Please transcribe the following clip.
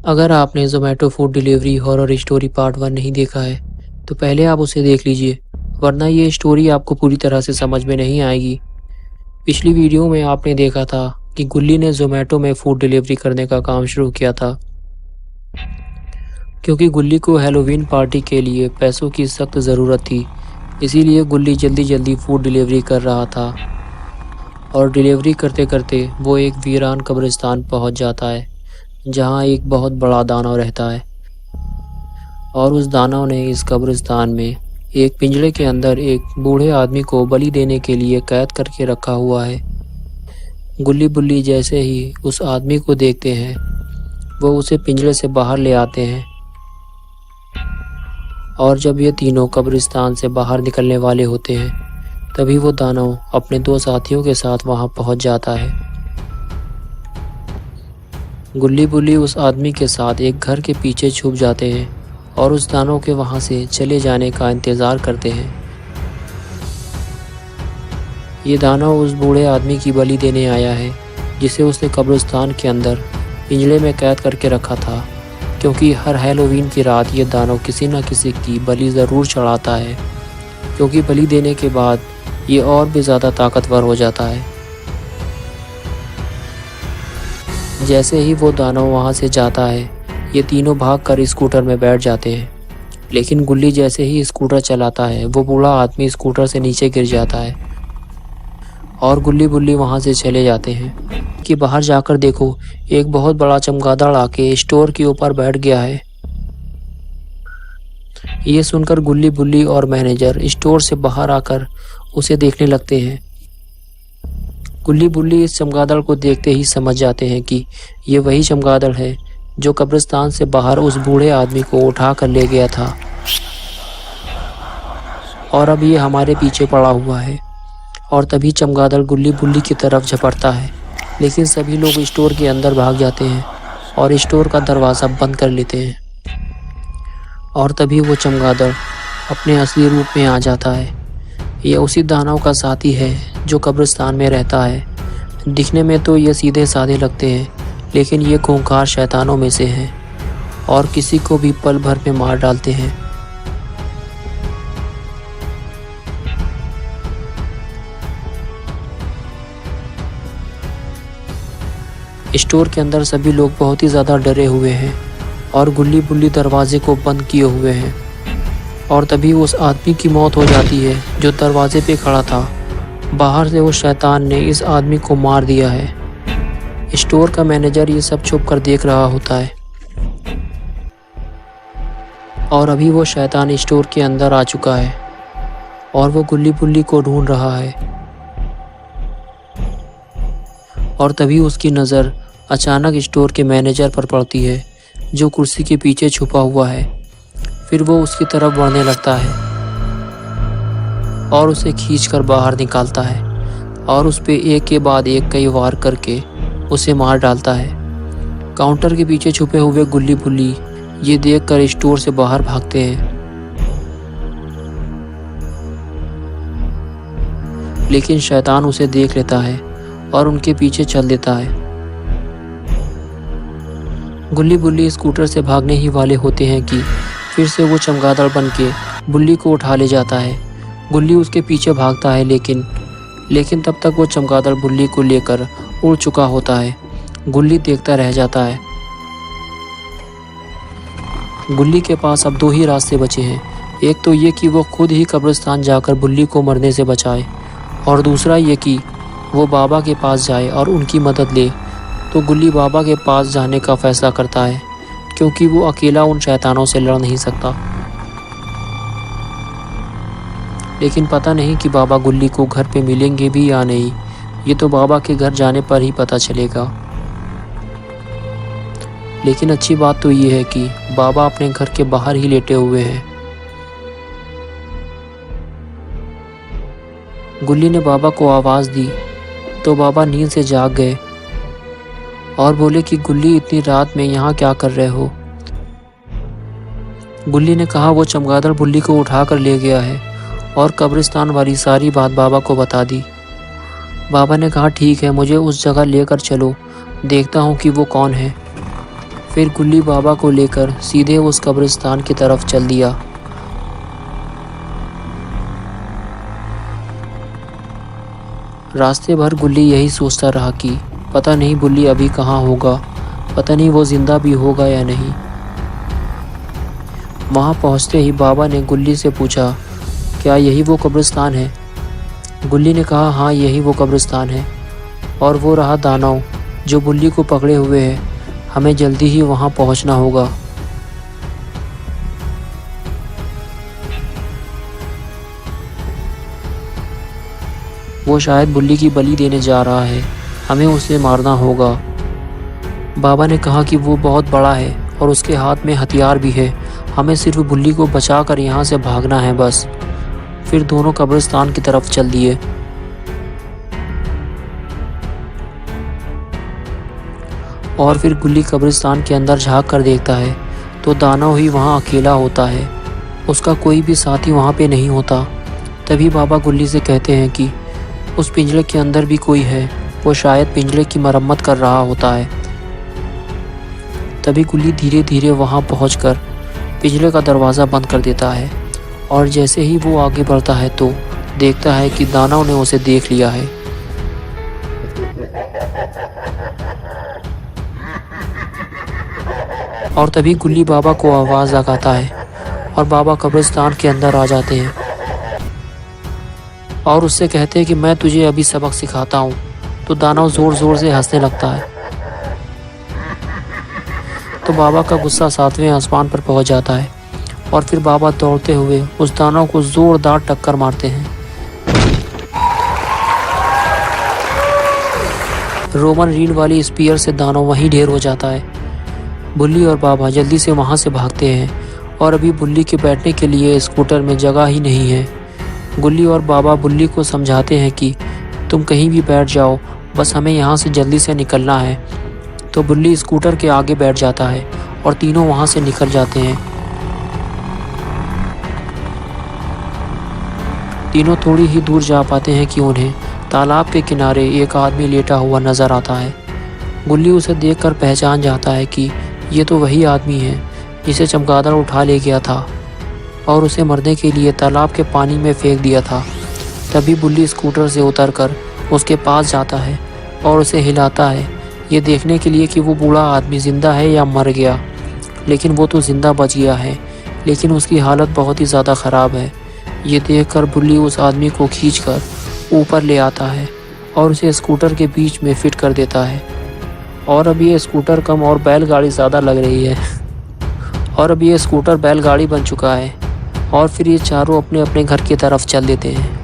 अगर आपने Zomato food delivery horror story part 1 नहीं देखा है, तो पहले आप उसे देख लीजिए, वरना ये स्टोरी आपको पूरी तरह से समझ में नहीं आएगी। पिछली वीडियो में आपने देखा था कि गुल्ली ने ज़ोमैटो में फूड डिलीवरी करने का काम शुरू किया था, क्योंकि गुल्ली को हैलोवीन पार्टी के लिए पैसों की सख्त ज़रूरत थी। इसीलिए गुल्ली जल्दी जल्दी फूड डिलीवरी कर रहा था और डिलीवरी करते करते वो एक वीरान कब्रिस्तान पहुंच जाता है, जहां एक बहुत बड़ा दानव रहता है। और उस दानव ने इस कब्रिस्तान में एक पिंजरे के अंदर एक बूढ़े आदमी को बलि देने के लिए कैद करके रखा हुआ है। गुल्ली बुल्ली जैसे ही उस आदमी को देखते हैं, वो उसे पिंजरे से बाहर ले आते हैं। और जब ये तीनों कब्रिस्तान से बाहर निकलने वाले होते हैं, तभी वो दानव अपने 2 साथियों के साथ वहां पहुंच जाता है। गुल्ली बुल्ली उस आदमी के साथ एक घर के पीछे छुप जाते हैं और उस दानव के वहां से चले जाने का इंतज़ार करते हैं। ये दानव उस बूढ़े आदमी की बलि देने आया है, जिसे उसने कब्रिस्तान के अंदर पिंजरे में कैद करके रखा था, क्योंकि हर हैलोवीन की रात ये दानव किसी न किसी की बलि ज़रूर चढ़ाता है, क्योंकि बलि देने के बाद ये और भी ज़्यादा ताकतवर हो जाता है। जैसे ही वो दानव वहाँ से जाता है, ये तीनों भागकर स्कूटर में बैठ जाते हैं। लेकिन गुल्ली जैसे ही स्कूटर चलाता है, वो बूढ़ा आदमी स्कूटर से नीचे गिर जाता है और गुल्ली बुल्ली वहाँ से चले जाते हैं कि बाहर जाकर देखो, एक बहुत बड़ा चमगादड़ आके स्टोर के ऊपर बैठ गया है। ये सुनकर गुल्ली बुल्ली और मैनेजर स्टोर से बाहर आकर उसे देखने लगते हैं। गुल्ली बुल्ली इस चमगादड़ को देखते ही समझ जाते हैं कि ये वही चमगादड़ है जो कब्रिस्तान से बाहर उस बूढ़े आदमी को उठा कर ले गया था, और अब ये हमारे पीछे पड़ा हुआ है। और तभी चमगादड़ गुल्ली बुल्ली की तरफ झपटता है, लेकिन सभी लोग स्टोर के अंदर भाग जाते हैं और स्टोर का दरवाज़ा बंद कर लेते हैं। और तभी वो चमगादड़ अपने असली रूप में आ जाता है। यह उसी दानव का साथी है जो कब्रिस्तान में रहता है। दिखने में तो ये सीधे साधे लगते हैं, लेकिन ये खूंखार शैतानों में से हैं और किसी को भी पल भर में मार डालते हैं। स्टोर के अंदर सभी लोग बहुत ही ज़्यादा डरे हुए हैं और गुल्ली बुल्ली दरवाजे को बंद किए हुए हैं। और तभी उस आदमी की मौत हो जाती है जो दरवाजे पे खड़ा था। बाहर से उस शैतान ने इस आदमी को मार दिया है। स्टोर का मैनेजर ये सब छुप कर देख रहा होता है और अभी वो शैतान स्टोर के अंदर आ चुका है और वो गुल्ली बुल्ली को ढूंढ रहा है। और तभी उसकी नज़र अचानक स्टोर के मैनेजर पर पड़ती है, जो कुर्सी के पीछे छुपा हुआ है। फिर वो उसकी तरफ बढ़ने लगता है और उसे खींचकर बाहर निकालता है और उस पे एक के बाद एक कई वार करके उसे मार डालता है। काउंटर के पीछे छुपे हुए गुल्ली बुल्ली ये देखकर स्टोर से बाहर भागते हैं, लेकिन शैतान उसे देख लेता है और उनके पीछे चल देता है। गुल्ली बुल्ली स्कूटर से भागने ही वाले होते हैं कि फिर से वो चमगादड़ बन के बुल्ली को उठा ले जाता है। गुल्ली उसके पीछे भागता है, लेकिन तब तक वो चमगादड़ बुल्ली को लेकर उड़ चुका होता है। गुल्ली देखता रह जाता है। गुल्ली के पास अब 2 ही रास्ते बचे हैं। एक तो ये कि वो खुद ही कब्रिस्तान जाकर बुल्ली को मरने से बचाए, और दूसरा ये कि वो बाबा के पास जाए और उनकी मदद ले। तो गुल्ली बाबा के पास जाने का फैसला करता है, क्योंकि वो अकेला उन शैतानों से लड़ नहीं सकता। लेकिन पता नहीं कि बाबा गुल्ली को घर पे मिलेंगे भी या नहीं। ये तो बाबा के घर जाने पर ही पता चलेगा। लेकिन अच्छी बात तो ये है कि बाबा अपने घर के बाहर ही लेटे हुए हैं। गुल्ली ने बाबा को आवाज़ दी तो बाबा नींद से जाग गए और बोले कि गुल्ली, इतनी रात में यहाँ क्या कर रहे हो? गुल्ली ने कहा वो चमगादड़ बुल्ली को उठा कर ले गया है और कब्रिस्तान वाली सारी बात बाबा को बता दी। बाबा ने कहा ठीक है, मुझे उस जगह लेकर चलो, देखता हूँ कि वो कौन है। फिर गुल्ली बाबा को लेकर सीधे उस कब्रिस्तान की तरफ चल दिया। रास्ते भर गुल्ली यही सोचता रहा कि पता नहीं बुल्ली अभी कहाँ होगा, पता नहीं वो जिंदा भी होगा या नहीं। वहाँ पहुँचते ही बाबा ने गुल्ली से पूछा, क्या यही वो कब्रिस्तान है? गुल्ली ने कहा, हाँ यही वो कब्रिस्तान है। और वो रहा दानव जो बुल्ली को पकड़े हुए है, हमें जल्दी ही वहाँ पहुँचना होगा। वो शायद बुल्ली की बलि देने जा रहा है, हमें उसे मारना होगा। बाबा ने कहा कि वो बहुत बड़ा है और उसके हाथ में हथियार भी है, हमें सिर्फ बुल्ली को बचाकर यहाँ से भागना है बस। फिर दोनों कब्रिस्तान की तरफ चल दिए। और फिर गुल्ली कब्रिस्तान के अंदर झांक कर देखता है तो दानव ही वहाँ अकेला होता है, उसका कोई भी साथी वहाँ पे नहीं होता। तभी बाबा गुल्ली से कहते हैं कि उस पिंजरे के अंदर भी कोई है, वो शायद पिंजरे की मरम्मत कर रहा होता है। तभी गुल्ली धीरे धीरे वहाँ पहुँचकर पिंजरे का दरवाज़ा बंद कर देता है और जैसे ही वो आगे बढ़ता है तो देखता है कि दानव ने उसे देख लिया है। और तभी गुल्ली बाबा को आवाज़ लगाता है और बाबा कब्रिस्तान के अंदर आ जाते हैं और उससे कहते हैं कि मैं तुझे अभी सबक सिखाता हूँ। तो दानव ज़ोर ज़ोर से हंसने लगता है। तो बाबा का गुस्सा 7वें आसमान पर पहुँच जाता है और फिर बाबा दौड़ते हुए उस दानव को ज़ोरदार टक्कर मारते हैं। रोमन रीढ़ वाली स्पीयर से दानव वहीं ढेर हो जाता है। बुल्ली और बाबा जल्दी से वहाँ से भागते हैं और अभी बुल्ली के बैठने के लिए स्कूटर में जगह ही नहीं है। गुल्ली और बाबा बुल्ली को समझाते हैं कि तुम कहीं भी बैठ जाओ, बस हमें यहाँ से जल्दी से निकलना है। तो बुल्ली स्कूटर के आगे बैठ जाता है और तीनों वहाँ से निकल जाते हैं। तीनों थोड़ी ही दूर जा पाते हैं कि उन्हें तालाब के किनारे एक आदमी लेटा हुआ नज़र आता है। गुल्ली उसे देखकर पहचान जाता है कि ये तो वही आदमी है जिसे चमगादड़ उठा ले गया था और उसे मरने के लिए तालाब के पानी में फेंक दिया था। तभी बुल्ली स्कूटर से उतरकर उसके पास जाता है और उसे हिलाता है, ये देखने के लिए कि वो बूढ़ा आदमी ज़िंदा है या मर गया। लेकिन वो तो ज़िंदा बच गया है, लेकिन उसकी हालत बहुत ही ज़्यादा ख़राब है। ये देखकर बुल्ली उस आदमी को खींचकर ऊपर ले आता है और उसे स्कूटर के बीच में फिट कर देता है। और अब ये स्कूटर कम और बैलगाड़ी ज़्यादा लग रही है और अब ये स्कूटर बैलगाड़ी बन चुका है। और फिर ये चारों अपने अपने घर की तरफ चल देते हैं।